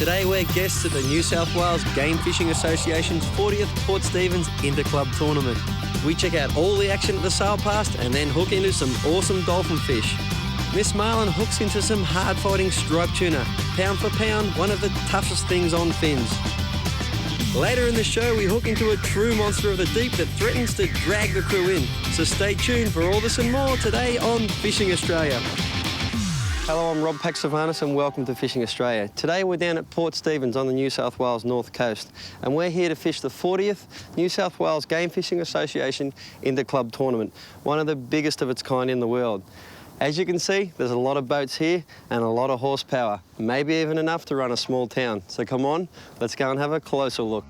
Today we're guests at the New South Wales Game Fishing Association's 40th Port Stephens Interclub Tournament. We check out all the action at the sail past and then hook into some awesome dolphin fish. Miss Marlin hooks into some hard-fighting striped tuna. Pound for pound, one of the toughest things on fins. Later in the show, we hook into a true monster of the deep that threatens to drag the crew in. So stay tuned for all this and more today on Fishing Australia. Hello, I'm Rob Paxavanis and welcome to Fishing Australia. Today we're down at Port Stephens on the New South Wales North Coast and we're here to fish the 40th New South Wales Game Fishing Association Interclub Tournament, one of the biggest of its kind in the world. As you can see, there's a lot of boats here and a lot of horsepower, maybe even enough to run a small town. So come on, let's go and have a closer look.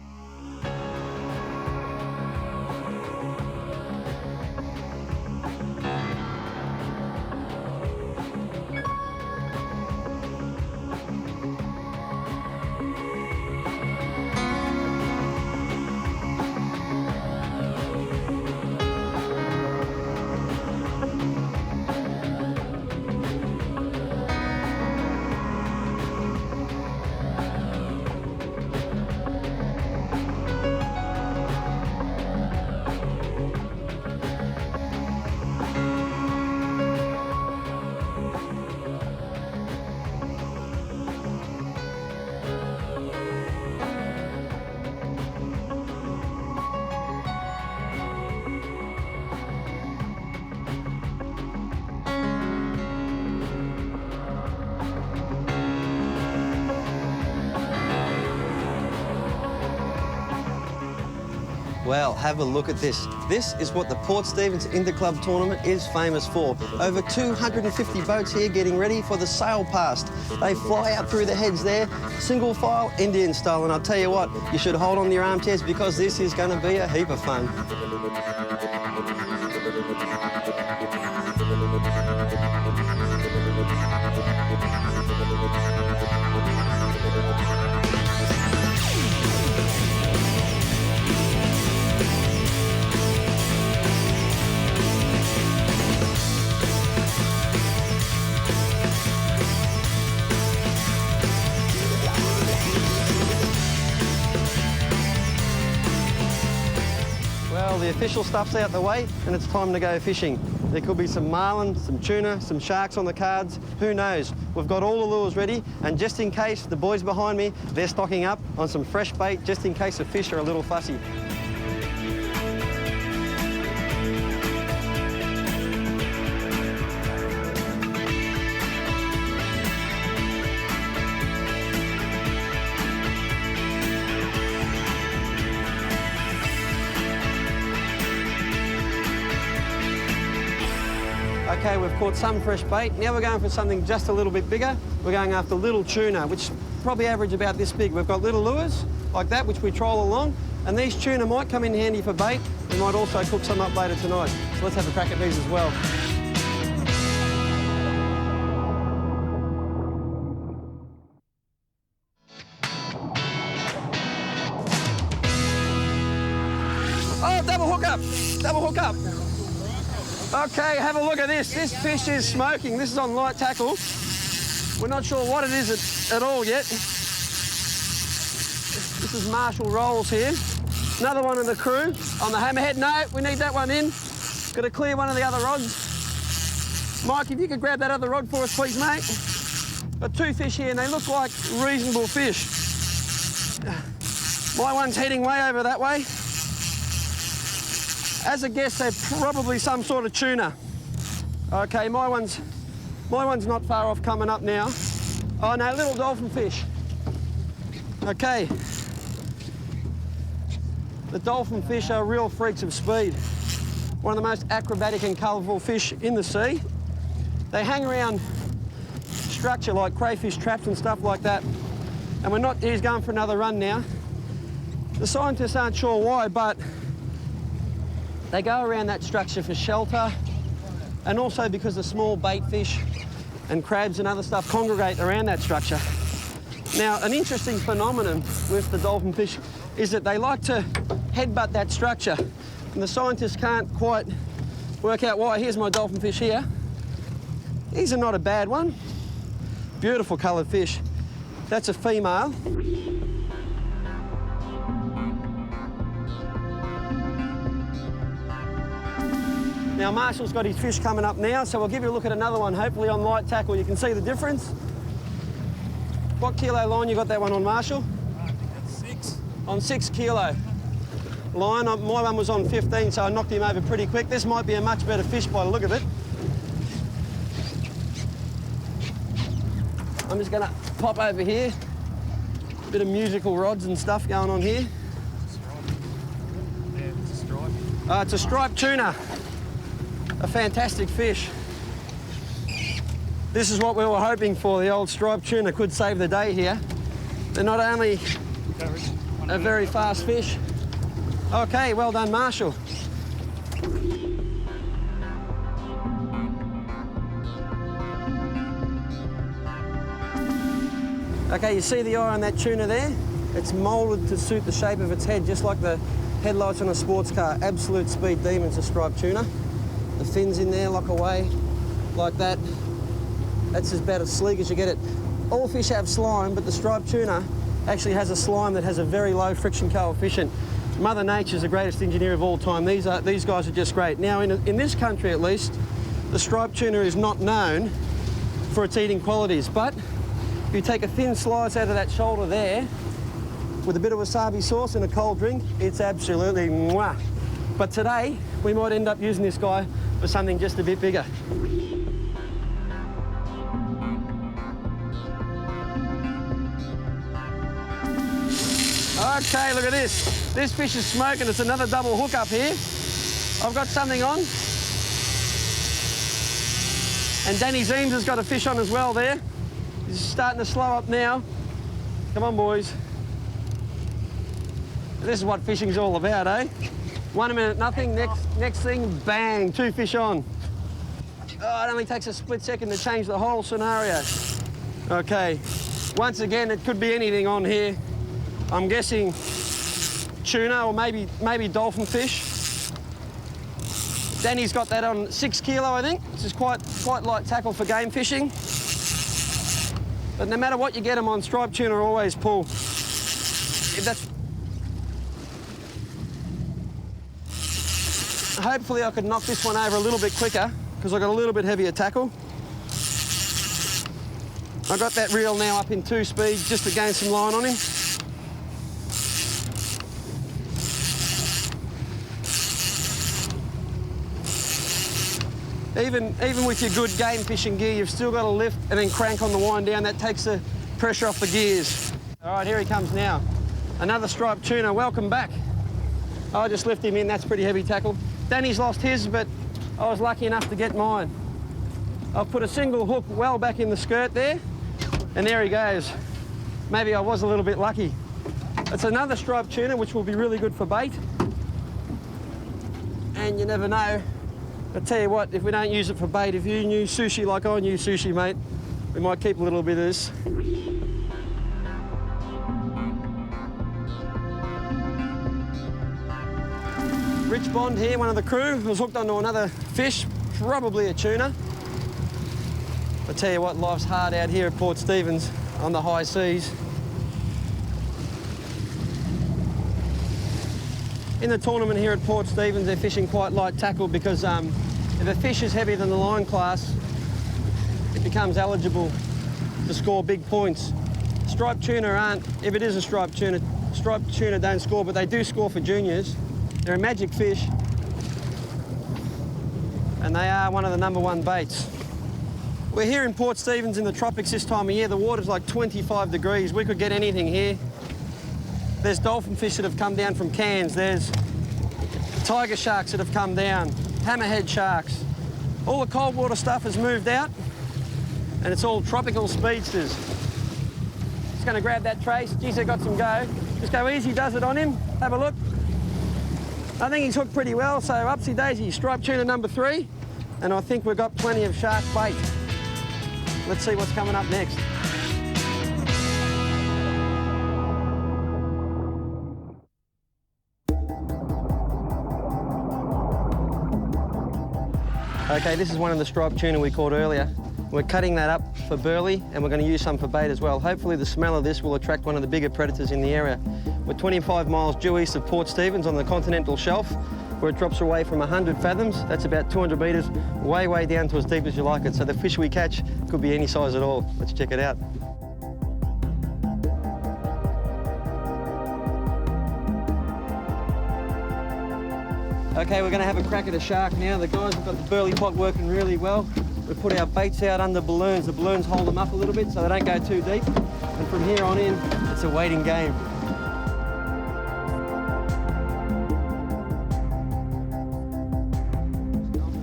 Well, have a look at this. This is what the Port Stephens Interclub Tournament is famous for. Over 250 boats here getting ready for the sail past. They fly out through the heads there, single file, Indian style. And I'll tell you what, you should hold on to your armchairs because this is going to be a heap of fun. The official stuff's out the way and it's time to go fishing. There could be some marlin, some tuna, some sharks on the cards, who knows. We've got all the lures ready and just in case, the boys behind me, they're stocking up on some fresh bait just in case the fish are a little fussy. Okay, we've caught some fresh bait. Now we're going for something just a little bit bigger. We're going after little tuna, which probably average about this big. We've got little lures like that, which we troll along, and these tuna might come in handy for bait. We might also cook some up later tonight. So let's have a crack at these as well. Oh, double hook up, double hook up. Okay, have a look at this. This fish is smoking. This is on light tackle. We're not sure what it is at all yet. This is Marshall Rolls here. Another one in the crew on the hammerhead. No, we need that one in. Got to clear one of the other rods. Mike, if you could grab that other rod for us, please, mate. Got two fish here and they look like reasonable fish. My one's heading way over that way. As a guess, they're probably some sort of tuna. Okay, my one's not far off coming up now. Oh no, little dolphin fish. Okay. The dolphin fish are real freaks of speed. One of the most acrobatic and colourful fish in the sea. They hang around structure like crayfish traps and stuff like that. And he's going for another run now. The scientists aren't sure why, but they go around that structure for shelter and also because the small bait fish and crabs and other stuff congregate around that structure. Now, an interesting phenomenon with the dolphin fish is that they like to headbutt that structure and the scientists can't quite work out why. Here's my dolphin fish here. These are not a bad one. Beautiful coloured fish. That's a female. Now Marshall's got his fish coming up now, so I'll give you a look at another one, hopefully on light tackle. You can see the difference. What kilo line you got that one on, Marshall? I think that's 6. On 6 kilo line. My one was on 15, so I knocked him over pretty quick. This might be a much better fish by the look of it. I'm just gonna pop over here. Bit of musical rods and stuff going on here. Yeah, it's a stripe. It's a striped tuna. A fantastic fish. This is what we were hoping for. The old striped tuna could save the day here. They're not only a very fast fish. Okay, well done, Marshall. Okay, you see the eye on that tuna there? It's moulded to suit the shape of its head, just like the headlights on a sports car. Absolute speed demons, a striped tuna. The fins in there lock away like that. That's about as sleek as you get it. All fish have slime, but the striped tuna actually has a slime that has a very low friction coefficient. Mother Nature's the greatest engineer of all time. These guys are just great. Now, in this country at least, the striped tuna is not known for its eating qualities, but if you take a thin slice out of that shoulder there, with a bit of wasabi sauce and a cold drink, it's absolutely mwah. But today, we might end up using this guy for something just a bit bigger. Okay, look at this. This fish is smoking. It's another double hook up here. I've got something on. And Danny Zeems has got a fish on as well there. He's starting to slow up now. Come on, boys. This is what fishing's all about, eh? 1 minute, nothing. Next thing, bang, 2 fish on. Oh, it only takes a split second to change the whole scenario. Okay, once again, it could be anything on here. I'm guessing tuna or maybe dolphin fish. Danny's got that on 6 kilo, I think. This is quite light tackle for game fishing. But no matter what you get them on, striped tuna always pull. Hopefully I could knock this one over a little bit quicker because I've got a little bit heavier tackle. I got that reel now up in 2 speeds just to gain some line on him. Even with your good game fishing gear, you've still got to lift and then crank on the wind down. That takes the pressure off the gears. All right, here he comes now. Another striped tuna, welcome back. I just lift him in, that's pretty heavy tackle. Danny's lost his, but I was lucky enough to get mine. I've put a single hook well back in the skirt there, and there he goes. Maybe I was a little bit lucky. It's another striped tuna, which will be really good for bait. And you never know. I'll tell you what, if we don't use it for bait, if you use sushi like I use sushi, mate, we might keep a little bit of this. Rich Bond here, one of the crew, was hooked onto another fish, probably a tuna. I tell you what, life's hard out here at Port Stephens on the high seas. In the tournament here at Port Stephens, they're fishing quite light tackle because if a fish is heavier than the line class, it becomes eligible to score big points. Striped tuna aren't, if it is a striped tuna don't score, but they do score for juniors. They're a magic fish, and they are one of the #1 baits. We're here in Port Stephens in the tropics this time of year. The water's like 25 degrees. We could get anything here. There's dolphin fish that have come down from Cairns. There's tiger sharks that have come down, hammerhead sharks. All the cold water stuff has moved out, and it's all tropical speedsters. Just gonna grab that trace. Geez, I got some go. Just go easy does it on him. Have a look. I think he's hooked pretty well, so upsy daisy, striped tuna #3, and I think we've got plenty of shark bait. Let's see what's coming up next. Okay, this is one of the striped tuna we caught earlier. We're cutting that up for burley and we're going to use some for bait as well. Hopefully the smell of this will attract one of the bigger predators in the area. We're 25 miles due east of Port Stephens on the continental shelf, where it drops away from 100 fathoms. That's about 200 metres, way down to as deep as you like it. So the fish we catch could be any size at all. Let's check it out. Okay, we're going to have a crack at a shark now. The guys have got the burley pot working really well. We put our baits out under balloons. The balloons hold them up a little bit so they don't go too deep. And from here on in, it's a waiting game.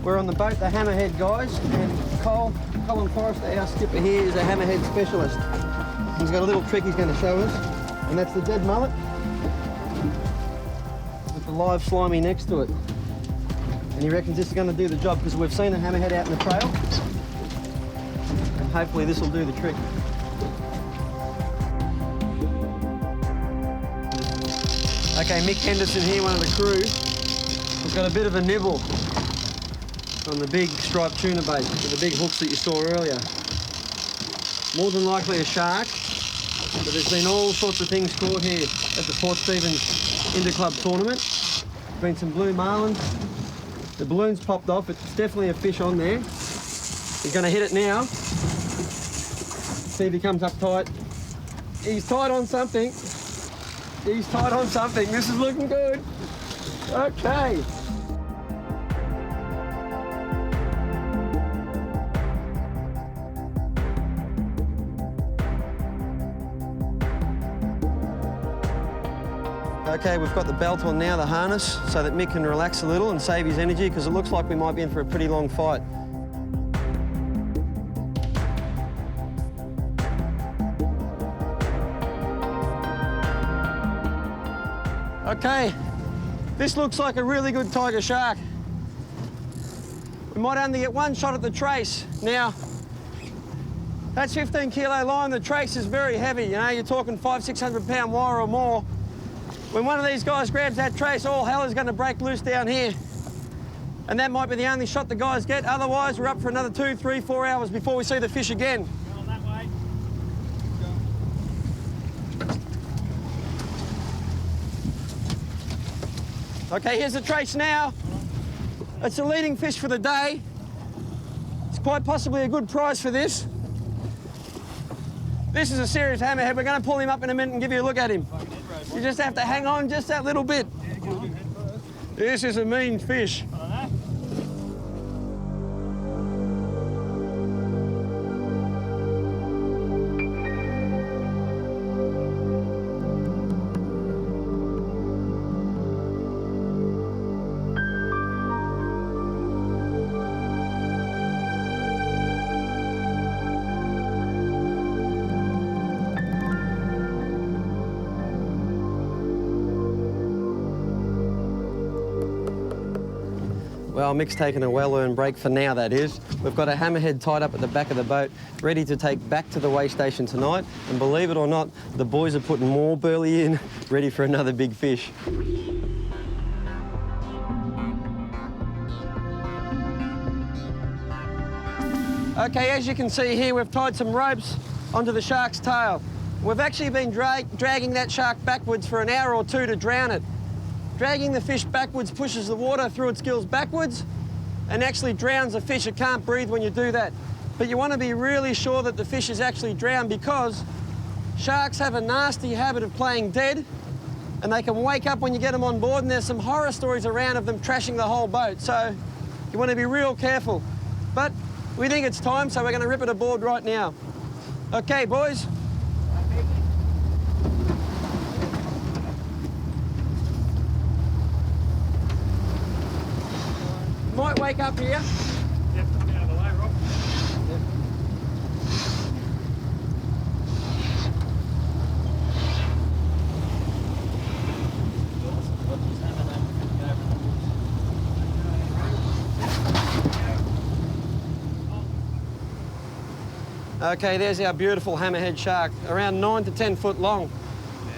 We're on the boat, the hammerhead guys, and Colin Forrester, our skipper here, is a hammerhead specialist. He's got a little trick he's going to show us, and that's the dead mullet with the live slimy next to it. And he reckons this is going to do the job because we've seen a hammerhead out in the trail, and hopefully this will do the trick. Okay, Mick Henderson here, one of the crew, has got a bit of a nibble on the big striped tuna bait with the big hooks that you saw earlier. More than likely a shark, but there's been all sorts of things caught here at the Port Stephens Interclub tournament. There's been some blue marlin. The balloon's popped off. It's definitely a fish on there. He's going to hit it now. See if he comes up tight. He's tied on something. He's tied on something. This is looking good. Okay. Okay, we've got the belt on now, the harness, so that Mick can relax a little and save his energy because it looks like we might be in for a pretty long fight. Okay, this looks like a really good tiger shark. We might only get one shot at the trace. Now, that's 15 kilo line. The trace is very heavy, you know, you're talking 500-600 pound wire or more. When one of these guys grabs that trace, all hell is going to break loose down here. And that might be the only shot the guys get. Otherwise, we're up for another 2, 3, 4 hours before we see the fish again. Going that way. Okay, here's the trace now. It's the leading fish for the day. It's quite possibly a good price for this. This is a serious hammerhead. We're going to pull him up in a minute and give you a look at him. You just have to hang on just that little bit. This is a mean fish. Well, Mick's taken a well-earned break for now, that is. We've got a hammerhead tied up at the back of the boat, ready to take back to the weigh station tonight. And believe it or not, the boys are putting more burley in, ready for another big fish. Okay, as you can see here, we've tied some ropes onto the shark's tail. We've actually been dragging that shark backwards for an hour or two to drown it. Dragging the fish backwards pushes the water through its gills backwards and actually drowns the fish. It can't breathe when you do that. But you want to be really sure that the fish is actually drowned because sharks have a nasty habit of playing dead and they can wake up when you get them on board, and there's some horror stories around of them trashing the whole boat. So you want to be real careful. But we think it's time, so we're going to rip it aboard right now. Okay, boys. Might wake up here. Yep, come out of the way, Rob. Yep. Okay, there's our beautiful hammerhead shark, around 9 to 10 foot long.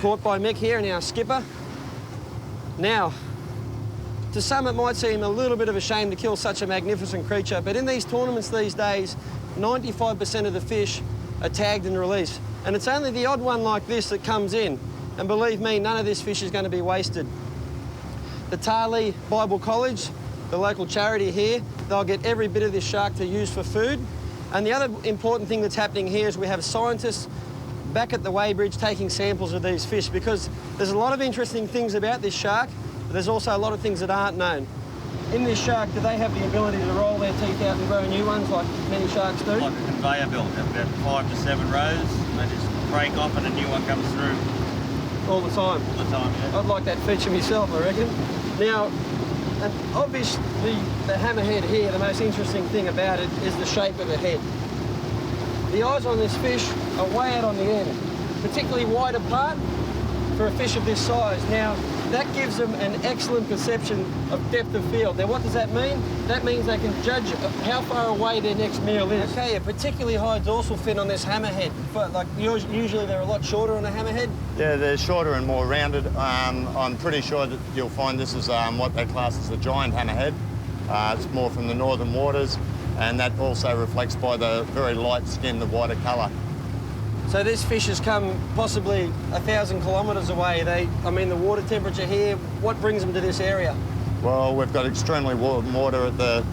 Caught by Mick here and our skipper. Now, to some it might seem a little bit of a shame to kill such a magnificent creature, but in these tournaments these days, 95% of the fish are tagged and released. And it's only the odd one like this that comes in. And believe me, none of this fish is going to be wasted. The Tarlee Bible College, the local charity here, they'll get every bit of this shark to use for food. And the other important thing that's happening here is we have scientists back at the weighbridge taking samples of these fish, because there's a lot of interesting things about this shark, but there's also a lot of things that aren't known. In this shark, do they have the ability to roll their teeth out and grow new ones like many sharks do? Like a conveyor belt, about 5 to 7 rows, and they just break off and a new one comes through. All the time? All the time, yeah. I'd like that feature myself, I reckon. Now, and obviously the hammerhead here, the most interesting thing about it is the shape of the head. The eyes on this fish are way out on the end, particularly wide apart for a fish of this size. Now, that gives them an excellent perception of depth of field. Now, what does that mean? That means they can judge how far away their next meal is. Okay, a particularly high dorsal fin on this hammerhead. But like usually they're a lot shorter on a hammerhead. Yeah, they're shorter and more rounded. I'm pretty sure that you'll find this is what they class as a giant hammerhead. It's more from the northern waters, and that also reflects by the very light skin, the whiter colour. So this fish has come possibly 1,000 kilometres away. I mean, the water temperature here, what brings them to this area? Well, we've got extremely warm water at the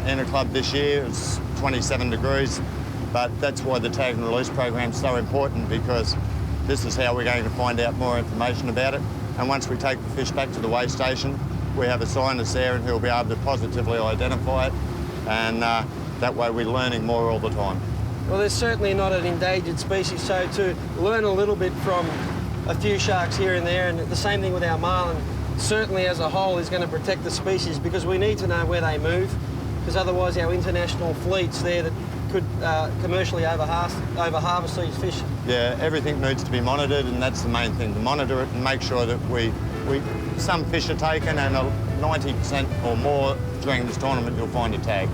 Inner Club this year. It's 27 degrees, but that's why the tag and release program is so important, because this is how we're going to find out more information about it. And once we take the fish back to the weigh station, we have a scientist there and he'll be able to positively identify it, and that way we're learning more all the time. Well, there's certainly not an endangered species, so to learn a little bit from a few sharks here and there, and the same thing with our marlin, certainly as a whole is going to protect the species, because we need to know where they move, because otherwise our international fleets there that could commercially over-harvest these fish. Yeah, everything needs to be monitored, and that's the main thing, to monitor it and make sure that some fish are taken, and 90% or more during this tournament you'll find a tag.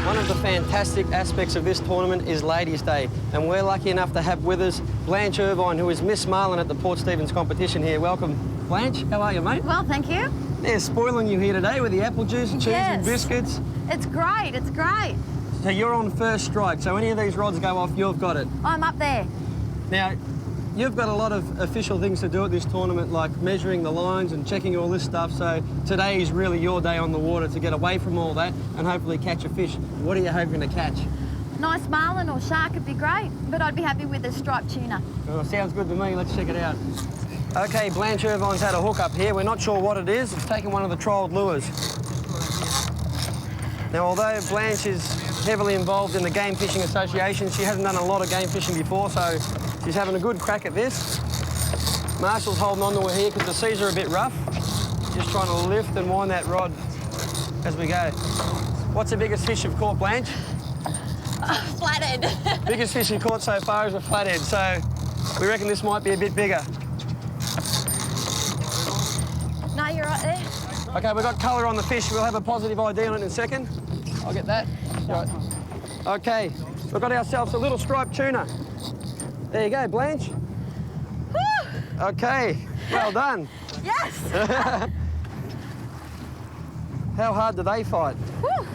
One of the fantastic aspects of this tournament is Ladies' Day, and we're lucky enough to have with us Blanche Irvine, who is Miss Marlin at the Port Stephens competition here. Welcome, Blanche. How are you, mate? Well, thank you. They're spoiling you here today with the apple juice and cheese and biscuits. It's great, it's great. So you're on first strike, so any of these rods go off, you've got it. I'm up there. Now, you've got a lot of official things to do at this tournament, like measuring the lines and checking all this stuff, so today is really your day on the water to get away from all that and hopefully catch a fish. What are you hoping to catch? Nice marlin or shark would be great, but I'd be happy with a striped tuna. Oh, sounds good to me. Let's check it out. Okay, Blanche Irvine's had a hook up here. We're not sure what it is. It's taken one of the trialled lures. Now, although Blanche is heavily involved in the Game Fishing Association, she hasn't done a lot of game fishing before, so she's having a good crack at this. Marshall's holding on to her here because the seas are a bit rough. Just trying to lift and wind that rod as we go. What's the biggest fish you've caught, Blanche? Flathead. Biggest fish you've caught so far is a flathead, so we reckon this might be a bit bigger. No, you're right there. Okay, we've got colour on the fish. We'll have a positive ID on it in a second. I'll get that. Right. Okay, we've got ourselves a little striped tuna. There you go, Blanche. Woo! Okay, well done. Yes! How hard do they fight? Woo!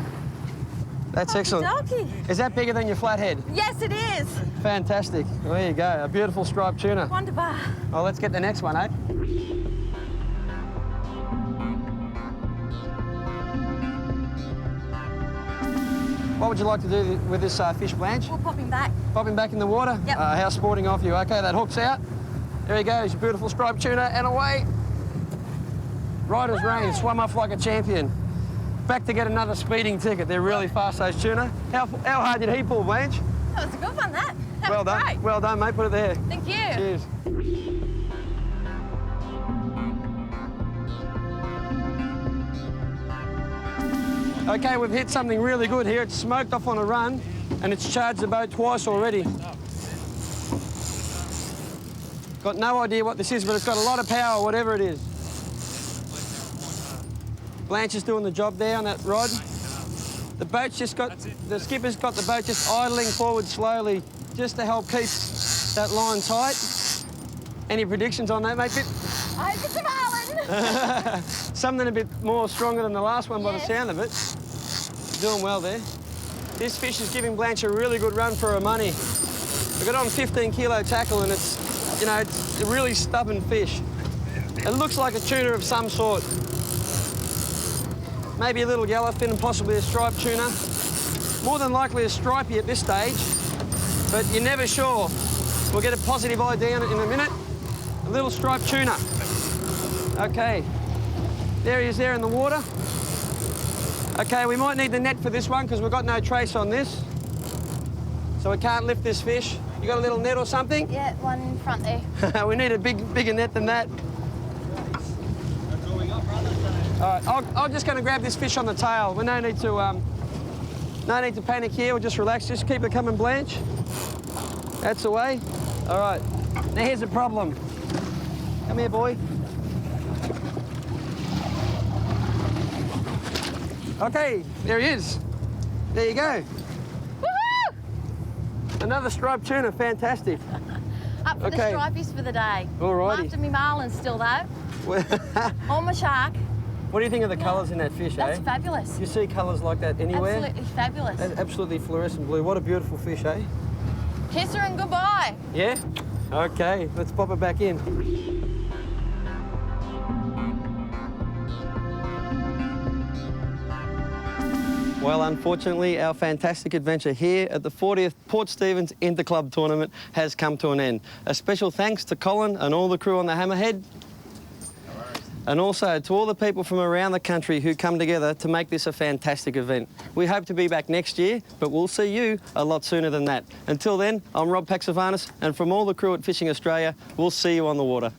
That's excellent. Okey-dokey. Is that bigger than your flathead? Yes, it is. Fantastic. There you go, a beautiful striped tuna. Wonderbar. Well, let's get the next one, eh? What would you like to do with this fish, Blanche? We'll pop him back. Pop him back in the water? Yep. How sporting of you. Okay, that hook's out. There he goes, your beautiful striped tuna, and away. Right as rain, swum off like a champion. Back to get another speeding ticket. They're really fast, those tuna. How hard did he pull, Blanche? That was a good one, that. That Well was done. great. Well done, mate. Put it there. Thank you. Cheers. Okay, we've hit something really good here. It's smoked off on a run, and it's charged the boat twice already. Got no idea what this is, but it's got a lot of power, whatever it is. Blanche is doing the job there on that rod. The boat's just got, the skipper's got the boat just idling forward slowly, just to help keep that line tight. Any predictions on that, mate? I hope it's a marlin. Something a bit more stronger than the last one by the sound of it. Doing well there. This fish is giving Blanche a really good run for her money. We got on 15 kilo tackle and it's, you know, it's a really stubborn fish. It looks like a tuna of some sort. Maybe a little yellowfin and possibly a striped tuna. More than likely a stripey at this stage, but you're never sure. We'll get a positive ID on it in a minute. A little striped tuna. Okay, there he is there in the water. Okay, we might need the net for this one because we've got no trace on this. So we can't lift this fish. You got a little net or something? Yeah, one in front there. We need a bigger net than that. That's all we got, brother. So. All right, I'm just going to grab this fish on the tail. We no need to panic here. We'll just relax. Just keep it coming, Blanche. That's the way. All right. Now here's the problem. Come here, boy. Okay, there he is. There you go. Woohoo! Another striped tuna, fantastic. Up for the stripies for the day. All righty. I'm after me marlin still though. Or my shark. What do you think of the colours in that fish, That's eh? fabulous. You see colours like that anywhere? Absolutely fabulous. That's absolutely fluorescent blue. What a beautiful fish, eh? Kiss her and goodbye. Yeah? Okay, let's pop it back in. Well, unfortunately, our fantastic adventure here at the 40th Port Stephens Interclub Tournament has come to an end. A special thanks to Colin and all the crew on the Hammerhead. And also to all the people from around the country who come together to make this a fantastic event. We hope to be back next year, but we'll see you a lot sooner than that. Until then, I'm Rob Paxavanis, and from all the crew at Fishing Australia, we'll see you on the water.